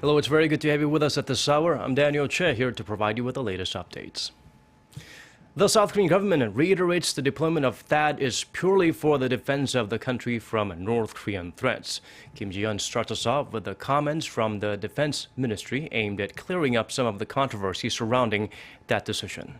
Hello, it's very good to have you with us at this hour. I'm Daniel Che, here to provide you with the latest updates. The South Korean government reiterates the deployment of THAAD is purely for the defense of the country from North Korean threats. Kim Ji-yeon starts us off with the comments from the Defense Ministry aimed at clearing up some of the controversy surrounding that decision.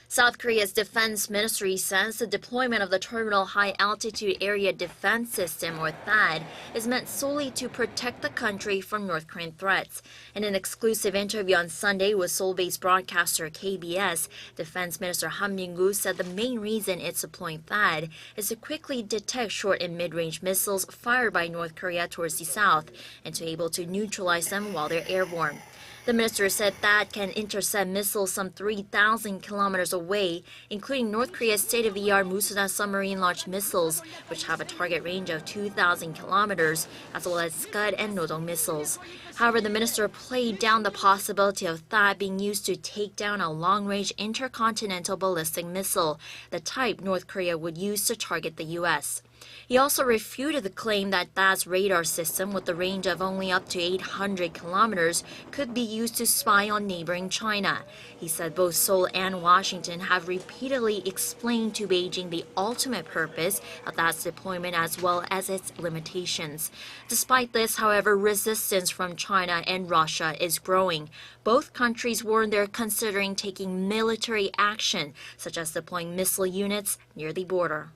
South Korea's defense ministry says the deployment of the Terminal High Altitude Area Defense System, or THAAD, is meant solely to protect the country from North Korean threats. In an exclusive interview on Sunday with Seoul-based broadcaster KBS, Defense Minister Han Min-gu said the main reason it's deploying THAAD is to quickly detect short and mid-range missiles fired by North Korea towards the south and to be able to neutralize them while they're airborne. The minister said THAAD can intercept missiles some 3,000 kilometers away, including North Korea's state-of-the-art Musudan submarine-launched missiles, which have a target range of 2,000 kilometers, as well as Scud and Nodong missiles. However, the minister played down the possibility of THAAD being used to take down a long-range intercontinental ballistic missile, the type North Korea would use to target the U.S. He also refuted the claim that THAAD's radar system, with a range of only up to 800 kilometers, could be used to spy on neighboring China. He said both Seoul and Washington have repeatedly explained to Beijing the ultimate purpose of THAAD's deployment as well as its limitations. Despite this, however, resistance from China and Russia is growing. Both countries warn they're considering taking military action, such as deploying missile units near the border.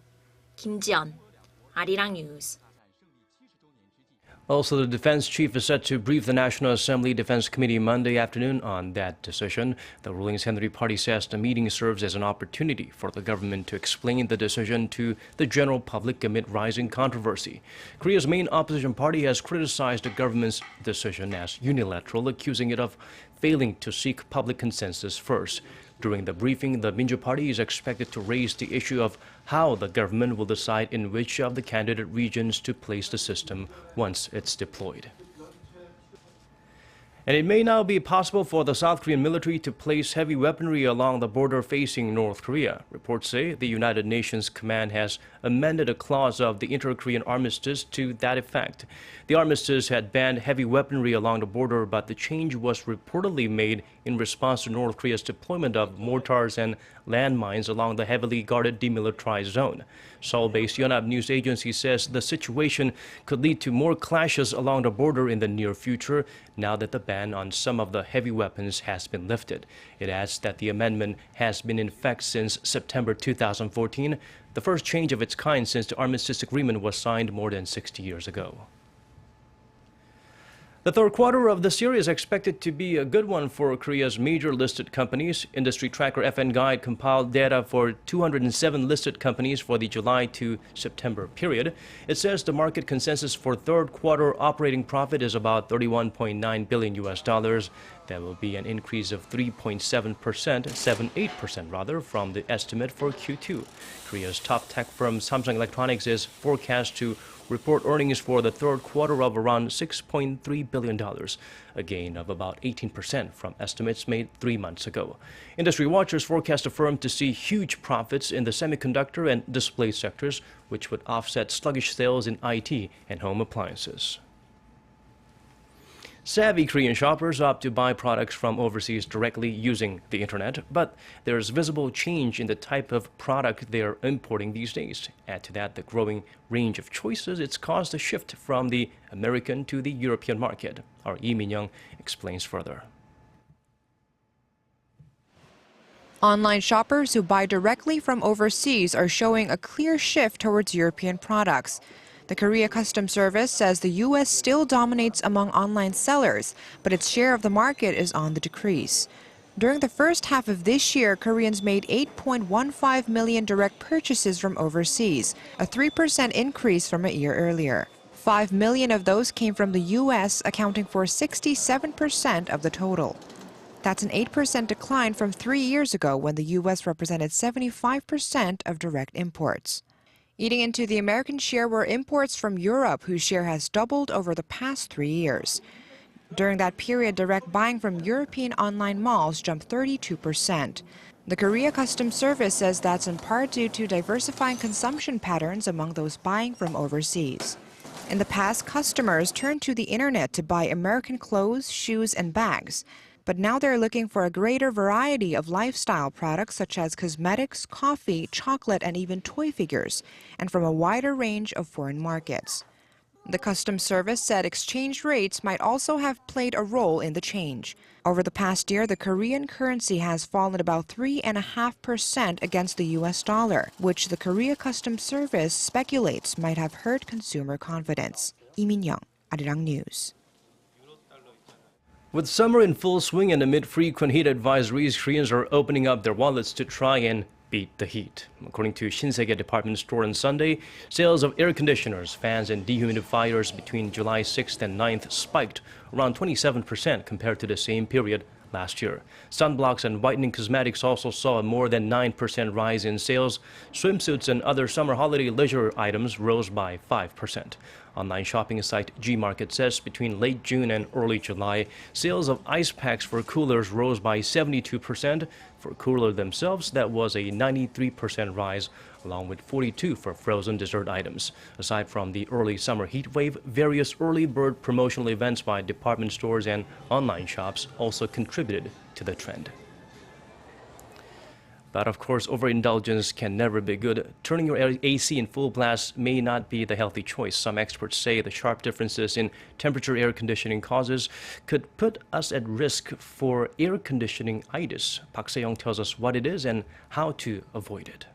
Kim Ji-yeon, Arirang News. Also, the defense chief is set to brief the National Assembly Defense Committee Monday afternoon on that decision. The ruling Saenuri party says the meeting serves as an opportunity for the government to explain the decision to the general public amid rising controversy. Korea's main opposition party has criticized the government's decision as unilateral, accusing it of failing to seek public consensus first. During the briefing, the Minju Party is expected to raise the issue of how the government will decide in which of the candidate regions to place the system once it's deployed. And it may now be possible for the South Korean military to place heavy weaponry along the border facing North Korea. Reports say the United Nations Command has amended a clause of the Inter-Korean Armistice to that effect. The armistice had banned heavy weaponry along the border, but the change was reportedly made in response to North Korea's deployment of mortars and landmines along the heavily guarded demilitarized zone. Seoul-based Yonhap news agency says the situation could lead to more clashes along the border in the near future now that the ban on some of the heavy weapons has been lifted. It adds that the amendment has been in effect since September 2014, the first change of its kind since the armistice agreement was signed more than 60 years ago. The third quarter of this year is expected to be a good one for Korea's major listed companies. Industry tracker FN Guide compiled data for 207 listed companies for the July to September period. It says the market consensus for third quarter operating profit is about $31.9 billion US dollars. That will be an increase of 3.7%, rather, from the estimate for Q2. Korea's top tech firm Samsung Electronics is forecast to report earnings for the third quarter of around $6.3 billion, a gain of about 18% from estimates made 3 months ago. Industry watchers forecast the firm to see huge profits in the semiconductor and display sectors, which would offset sluggish sales in IT and home appliances. Savvy Korean shoppers opt to buy products from overseas directly using the internet, but there's visible change in the type of product they are importing these days. Add to that the growing range of choices, it's caused a shift from the American to the European market. Our Lee Min-young explains further. Online shoppers who buy directly from overseas are showing a clear shift towards European products. The Korea Customs Service says the U.S. still dominates among online sellers, but its share of the market is on the decrease. During the first half of this year, Koreans made 8.15 million direct purchases from overseas, a 3% increase from a year earlier. 5 million of those came from the U.S., accounting for 67% of the total. That's an 8% decline from 3 years ago when the U.S. represented 75% of direct imports. Eating into the American share were imports from Europe, whose share has doubled over the past 3 years. During that period, direct buying from European online malls jumped 32%. The Korea Customs Service says that's in part due to diversifying consumption patterns among those buying from overseas. In the past, customers turned to the internet to buy American clothes, shoes, and bags. But now they're looking for a greater variety of lifestyle products such as cosmetics, coffee, chocolate, and even toy figures, and from a wider range of foreign markets. The Customs Service said exchange rates might also have played a role in the change. Over the past year, the Korean currency has fallen about 3.5% against the U.S. dollar, which the Korea Customs Service speculates might have hurt consumer confidence. Lee Min-young, Arirang News. With summer in full swing and amid frequent heat advisories, Koreans are opening up their wallets to try and beat the heat. According to Shinsegae department store on Sunday, sales of air conditioners, fans, and dehumidifiers between July 6th and 9th spiked around 27% compared to the same period last year. Sunblocks and whitening cosmetics also saw a more than 9% rise in sales. Swimsuits and other summer holiday leisure items rose by 5%. Online shopping site Gmarket says between late June and early July, sales of ice packs for coolers rose by 72%. For cooler themselves, that was a 93% rise, along with 42% for frozen dessert items. Aside from the early summer heat wave, various early bird promotional events by department stores and online shops also contributed to the trend. But of course, overindulgence can never be good. Turning your AC in full blast may not be the healthy choice. Some experts say the sharp differences in temperature air conditioning causes could put us at risk for air conditioningitis. Park Se-young tells us what it is and how to avoid it.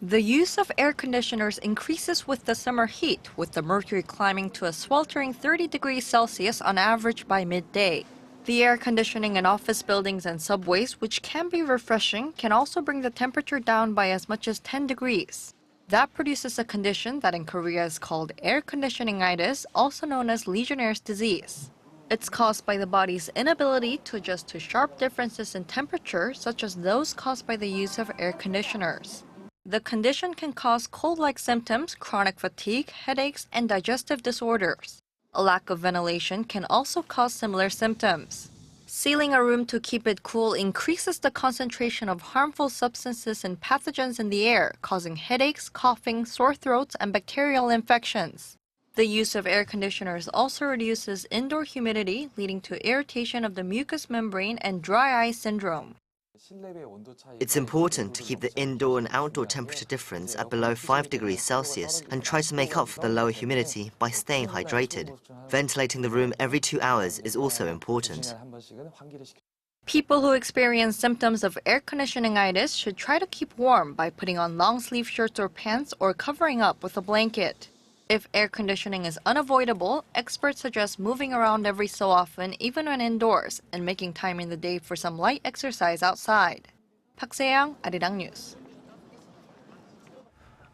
The use of air conditioners increases with the summer heat, with the mercury climbing to a sweltering 30 degrees Celsius on average by midday. The air conditioning in office buildings and subways, which can be refreshing, can also bring the temperature down by as much as 10 degrees. That produces a condition that in Korea is called air conditioningitis, also known as Legionnaire's disease. It's caused by the body's inability to adjust to sharp differences in temperature, such as those caused by the use of air conditioners. The condition can cause cold-like symptoms, chronic fatigue, headaches, and digestive disorders. A lack of ventilation can also cause similar symptoms. Sealing a room to keep it cool increases the concentration of harmful substances and pathogens in the air, causing headaches, coughing, sore throats, and bacterial infections. The use of air conditioners also reduces indoor humidity, leading to irritation of the mucous membrane and dry eye syndrome. It's important to keep the indoor and outdoor temperature difference at below 5 degrees Celsius and try to make up for the lower humidity by staying hydrated. Ventilating the room every 2 hours is also important. People who experience symptoms of air conditioningitis should try to keep warm by putting on long-sleeve shirts or pants or covering up with a blanket. If air conditioning is unavoidable, experts suggest moving around every so often, even when indoors, and making time in the day for some light exercise outside. Park Se-young, Arirang News.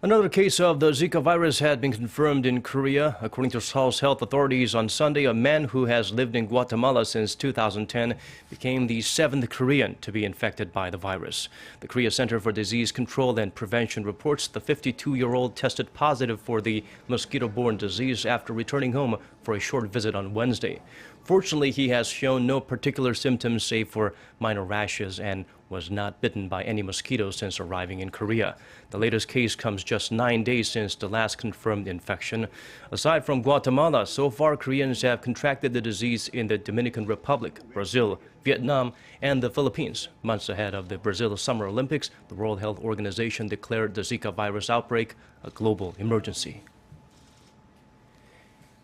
Another case of the Zika virus had been confirmed in Korea. According to Seoul's health authorities on Sunday, a man who has lived in Guatemala since 2010 became the 7th Korean to be infected by the virus. The Korea Center for Disease Control and Prevention reports the 52-year-old tested positive for the mosquito-borne disease after returning home for a short visit on Wednesday. Fortunately, he has shown no particular symptoms save for minor rashes and was not bitten by any mosquitoes since arriving in Korea. The latest case comes just 9 days since the last confirmed infection. Aside from Guatemala, so far Koreans have contracted the disease in the Dominican Republic, Brazil, Vietnam, and the Philippines. Months ahead of the Brazil Summer Olympics, the World Health Organization declared the Zika virus outbreak a global emergency.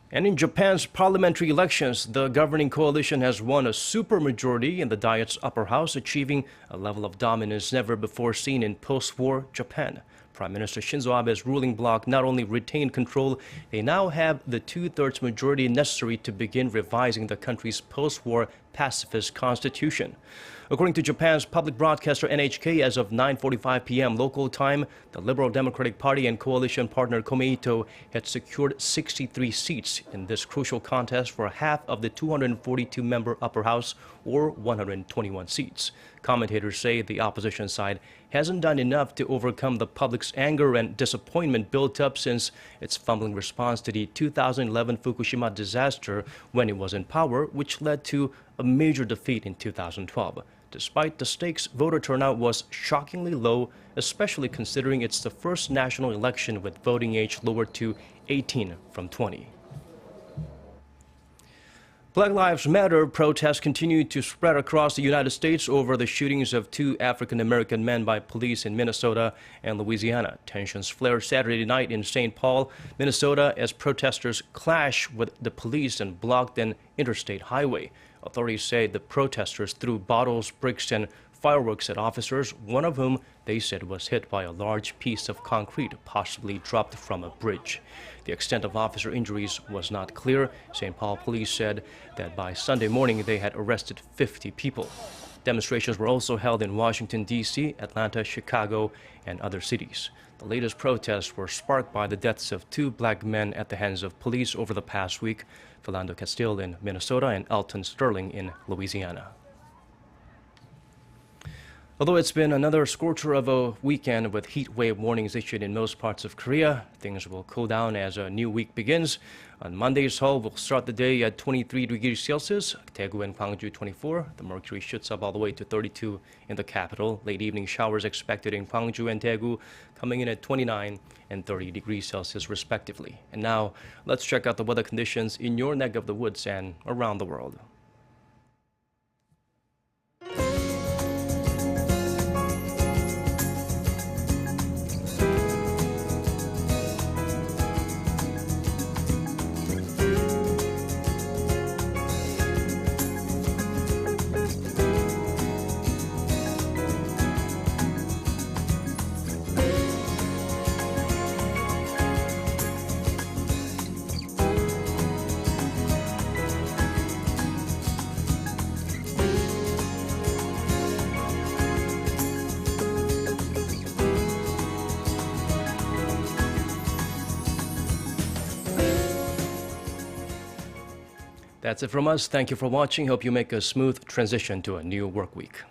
And in Japan's parliamentary elections, the governing coalition has won a supermajority in the Diet's upper house, achieving a level of dominance never before seen in post-war Japan. Prime Minister Shinzo Abe's ruling bloc not only retained control, they now have the two-thirds majority necessary to begin revising the country's post-war pacifist constitution. According to Japan's public broadcaster NHK, as of 9:45 p.m. local time, the Liberal Democratic Party and coalition partner Komeito had secured 63 seats in this crucial contest for half of the 242-member upper house, or 121 seats. Commentators say the opposition side hasn't done enough to overcome the public's anger and disappointment built up since its fumbling response to the 2011 Fukushima disaster when it was in power, which led to a major defeat in 2012. Despite the stakes, voter turnout was shockingly low, especially considering it's the first national election with voting age lowered to 18 from 20. Black Lives Matter protests continue to spread across the United States over the shootings of 2 African-American men by police in Minnesota and Louisiana. Tensions flared Saturday night in St. Paul, Minnesota, as protesters clashed with the police and blocked an interstate highway. Authorities say the protesters threw bottles, bricks, and fireworks at officers, one of whom they said was hit by a large piece of concrete, possibly dropped from a bridge. The extent of officer injuries was not clear. St. Paul police said that by Sunday morning they had arrested 50 people. Demonstrations were also held in Washington, D.C., Atlanta, Chicago, and other cities. The latest protests were sparked by the deaths of 2 black men at the hands of police over the past week, Philando Castile in Minnesota and Elton Sterling in Louisiana. Although it's been another scorcher of a weekend with heat wave warnings issued in most parts of Korea, things will cool down as a new week begins. On Monday, Seoul will start the day at 23 degrees Celsius, Daegu and Gwangju 24. The mercury shoots up all the way to 32 in the capital. Late evening showers expected in Gwangju and Daegu, coming in at 29 and 30 degrees Celsius respectively. And now, let's check out the weather conditions in your neck of the woods and around the world. That's it from us. Thank you for watching. Hope you make a smooth transition to a new work week.